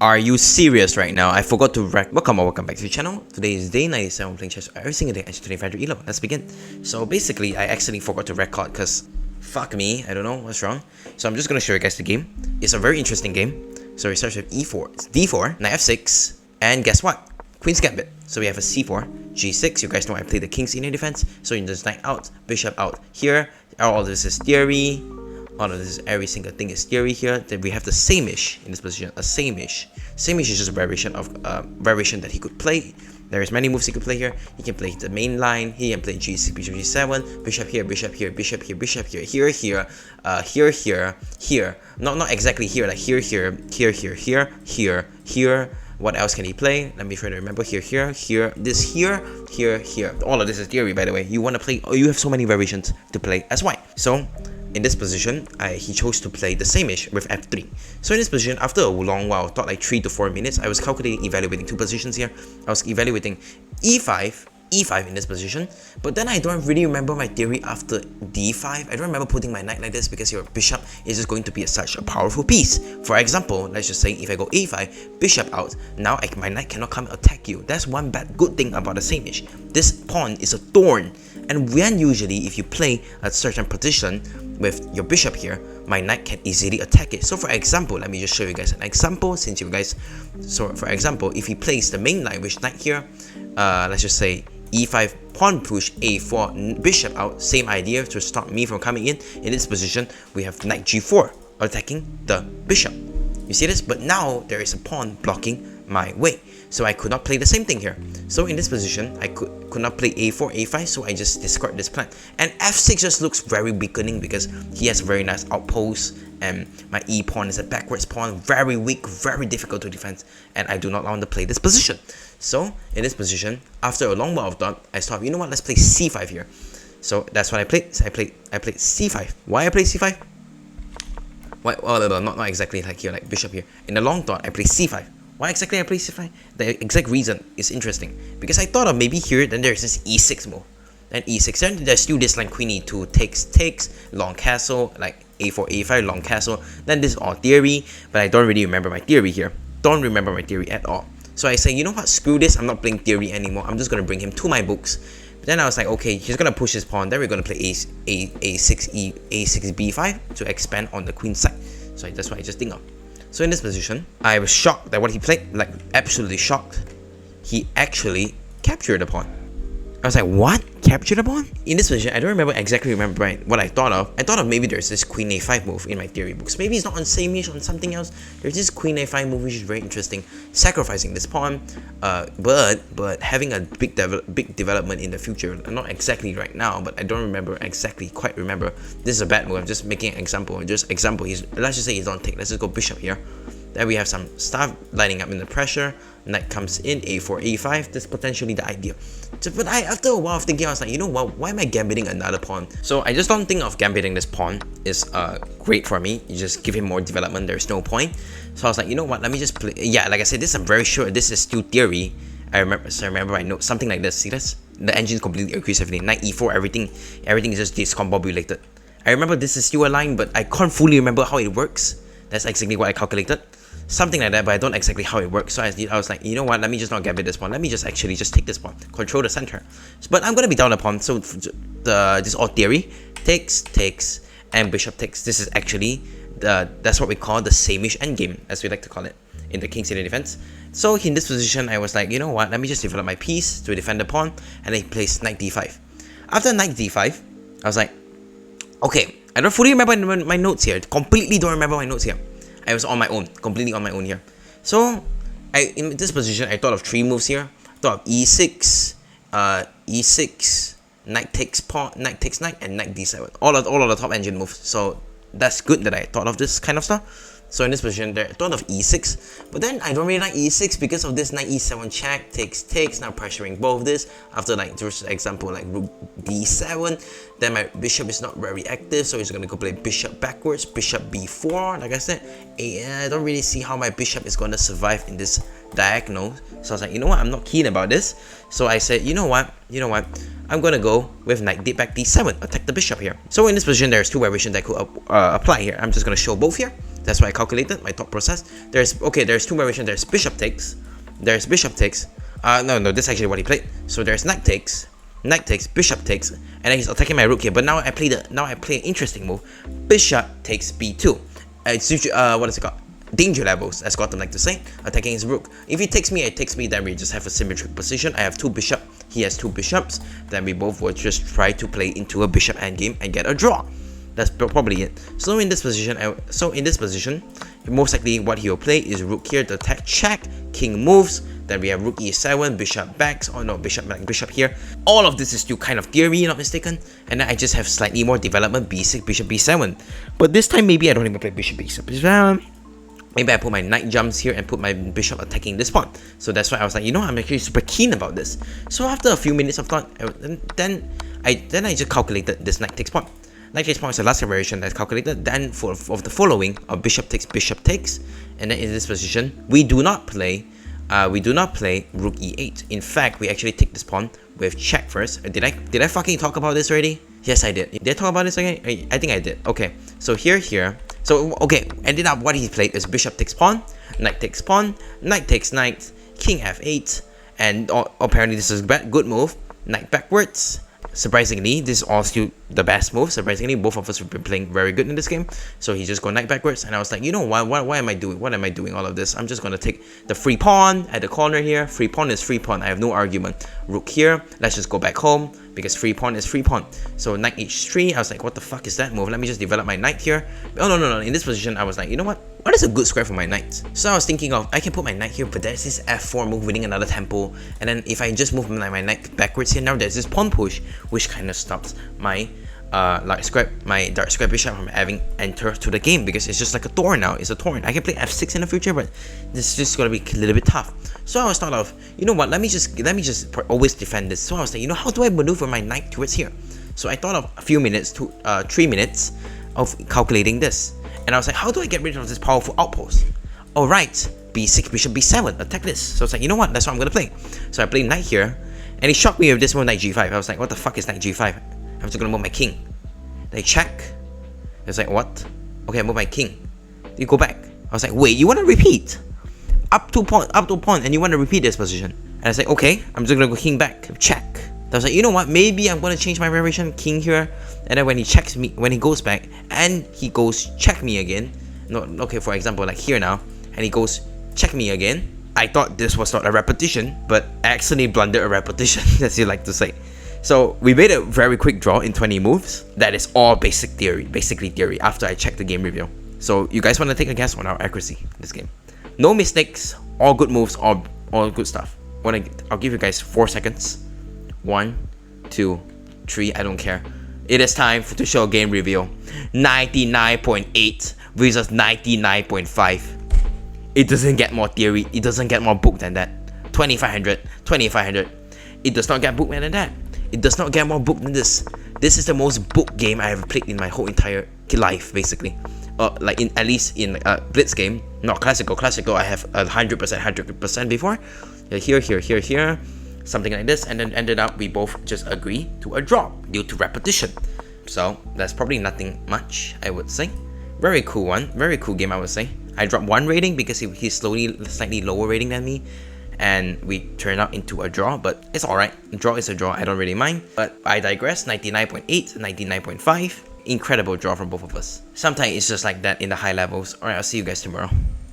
Are you serious right now? I forgot to welcome back to the channel. Today is day 97 playing chess every single day at 2500 elo. Let's begin. So basically, I actually forgot to record because fuck me, I don't know what's wrong. So I'm just gonna show you guys the game. It's a very interesting game. So we start with e4, it's d4, knight f6, and guess what? Queen's Gambit. So we have a c4, g6. You guys know I play the king's inner defense. So you just knight out, bishop out here. All of this is theory. All of this, every single thing is theory here. Then we have the same-ish in this position. A same-ish. Same-ish is just a variation of variation that he could play. There is many moves he could play here. He can play the main line. He can play g6, bishop g7, bishop here, bishop here, bishop here, bishop here, here, here. Not exactly here, like here. What else can he play? Let me try to remember. Here, this here. All of this is theory, by the way. You want to play, you have so many variations to play as white. So in this position, he chose to play the same-ish with f3. So in this position, after a long while, thought like 3 to 4 minutes, I was evaluating two positions here. I was evaluating e5 in this position, but then I don't really remember my theory after d5. I don't remember putting my knight like this because your bishop is just going to be such a powerful piece. For example, let's just say if I go a5, bishop out, now my knight cannot come attack you. That's one good thing about the same-ish. This pawn is a thorn, and when usually if you play a certain position with your bishop here, my knight can easily attack it. So for example, let me just show you guys an example since you guys. So for example, if he plays the main line with knight here, let's just say e5, pawn push, a4, bishop out, same idea to stop me from coming in. In this position, we have knight g4 attacking the bishop. You see this? But now there is a pawn blocking my way, so I could not play the same thing here. So in this position, I could not play a4, a5, so I just discard this plan. And f6 just looks very weakening because he has a very nice outpost, and my e pawn is a backwards pawn, very weak, very difficult to defend, and I do not want to play this position. So in this position, after a long while of thought, I thought, you know what, let's play c5 here. So that's what I played. So I played c5. Why I play c5? Why? Well, not exactly like here, like bishop here. In the long thought, I play c5. Why exactly I play c5? The exact reason is interesting because I thought of maybe here, then there's this e6 move, then e6, then there's still this line queen e2 takes, long castle, like a4, a5, long castle. Then this is all theory, but I don't really remember my theory here. Don't remember my theory at all. So I say, you know what, screw this, I'm not playing theory anymore. I'm just gonna bring him to my books. But then I was like, okay, he's gonna push his pawn. Then we're gonna play a6 b5 to expand on the queen side. So that's what I just think of. So in this position, I was shocked at what he played, like absolutely shocked. He actually captured the pawn. I was like, what? Captured the pawn? In this position, I don't remember what I thought of. I thought of maybe there's this queen a5 move in my theory books. Maybe it's not on same-ish, on something else. There's this queen a5 move which is very interesting. Sacrificing this pawn, but having a big development in the future. Not exactly right now, but I don't quite remember. This is a bad move. I'm just making an example. Let's just say he's on take. Let's just go bishop here. Then we have some stuff lining up in the pressure. Knight comes in, a4, a5. That's potentially the idea. But after a while of thinking, I was like, you know what? Why am I gambiting another pawn? So I just don't think of gambiting this pawn is great for me. You just give him more development. There's no point. So I was like, you know what? Let me just play. Yeah, like I said, this I'm very sure this is still theory. I remember my note, something like this. See this? The engine completely agrees with everything. Knight e4, everything is just discombobulated. I remember this is still a line, but I can't fully remember how it works. That's exactly what I calculated. Something like that, but I don't exactly how it works. So I was like, you know what, let me just not gambit this pawn. Let me just actually just take this pawn, control the center. But I'm gonna be down a pawn. So this all theory, takes, and bishop takes. This is actually that's what we call the same-ish endgame, as we like to call it in the king's inner defense. So in this position, I was like, you know what, let me just develop my piece to defend the pawn, and then he plays knight d5. After knight d5, I was like, okay, I don't fully remember my notes here. Completely don't remember my notes here. I was on my own, completely on my own here. So, in this position, I thought of 3 moves here. I thought of e6, knight takes pawn, knight takes knight, and knight d7. All of the top engine moves. So that's good that I thought of this kind of stuff. So in this position, I thought of e6, but then I don't really like e6 because of this knight e7 check, takes, now pressuring both this. After like, just example, like rook d7, then my bishop is not very active, so he's gonna go play bishop backwards, bishop b4. Like I said, I don't really see how my bishop is gonna survive in this diagonal. So I was like, you know what, I'm not keen about this. So I said, you know what, I'm gonna go with knight back d7, attack the bishop here. So in this position, there's 2 variations that I could apply here. I'm just gonna show both here. That's what I calculated, my thought process. There's two variations. There's bishop takes. No, this is actually what he played. So there's knight takes, bishop takes, and then he's attacking my rook here. But now I play an interesting move. Bishop takes b2. It's usually, what is it called? Danger levels, as Gotham like to say, attacking his rook. If he takes me, it takes me, then we just have a symmetric position. I have two bishop, he has two bishops. Then we both will just try to play into a bishop endgame and get a draw. That's probably it. So in this position, most likely what he will play is rook here to attack, check, king moves. Then we have rook e7, bishop backs. Oh no, bishop back, bishop here. All of this is still kind of theory, not mistaken. And then I just have slightly more development, b6, bishop b7. But this time maybe I don't even play bishop b7. Maybe I put my knight jumps here and put my bishop attacking this pawn. So that's why I was like, you know, I'm actually super keen about this. So after a few minutes of thought, then I just calculated this knight takes pawn. Knight takes pawn is the last variation that's calculated. Then for the following, bishop takes, and then in this position, we do not play rook e8. In fact, we actually take this pawn with check first. Did I fucking talk about this already? Yes, I did. Did I talk about this again? I think I did. Okay, so here. So, okay, ended up what he played is bishop takes pawn, knight takes pawn, knight takes knight, king f8, and apparently this is a good move, knight backwards. Surprisingly, this is all still the best move. Surprisingly, both of us have been playing very good in this game. So he just go knight backwards, and I was like, you know what? Why am I doing? What am I doing all of this? I'm just gonna take the free pawn at the corner here. Free pawn is free pawn. I have no argument. Rook here. Let's just go back home because free pawn is free pawn. So knight h3. I was like, what the fuck is that move? Let me just develop my knight here. Oh no. In this position, I was like, you know what? What is a good square for my knight? So I was thinking of, I can put my knight here, but there's this f4 move winning another tempo, and then if I just move my knight backwards here, now there's this pawn push, which kind of stops my dark square bishop from having enter to the game, because it's just like a thorn now. It's a thorn. I can play f6 in the future, but this is just gonna be a little bit tough. So I was thought of, you know what? Let me just always defend this. So I was like, you know, how do I maneuver my knight towards here? So I thought of a few minutes to 3 minutes of calculating this. And I was like, how do I get rid of this powerful outpost? Alright, b6, bishop b7, attack this. So I was like, you know what, that's what I'm gonna play. So I played knight here, and he shocked me with this move, knight g5. I was like, what the fuck is knight g5? I'm just gonna move my king. They check. It's like, what? Okay, I move my king. You go back. I was like, wait, you wanna repeat? Up to pawn, and you wanna repeat this position. And I was like, okay, I'm just gonna go king back, check. I was like, you know what, maybe I'm gonna change my variation, king here, and then when he checks me, when he goes back, and he goes check me again, no, okay, for example, like here now, and he goes check me again, I thought this was not a repetition, but I accidentally blundered a repetition, as you like to say. So we made a very quick draw in 20 moves. That is all basically theory, after I checked the game review. So you guys want to take a guess on our accuracy in this game? No mistakes, all good moves, all good stuff. I'll give you guys 4 seconds. 1, 2, 3, I don't care. It is time to show a game review. 99.8 versus 99.5. It doesn't get more theory, it doesn't get more book than that. 2500. It does not get book more than that. It does not get more book than this. This is the most book game I have played in my whole entire life, basically. Like at least in Blitz game, not classical. Classical I have 100% before. Here. Something like this, and then ended up we both just agree to a draw due to repetition. So that's probably nothing much, I would say. Very cool one, very cool game, I would say. I dropped 1 rating because he's slightly lower rating than me, and we turned out into a draw, but it's alright. Draw is a draw, I don't really mind. But I digress. 99.8, 99.5. Incredible draw from both of us. Sometimes it's just like that in the high levels. Alright, I'll see you guys tomorrow.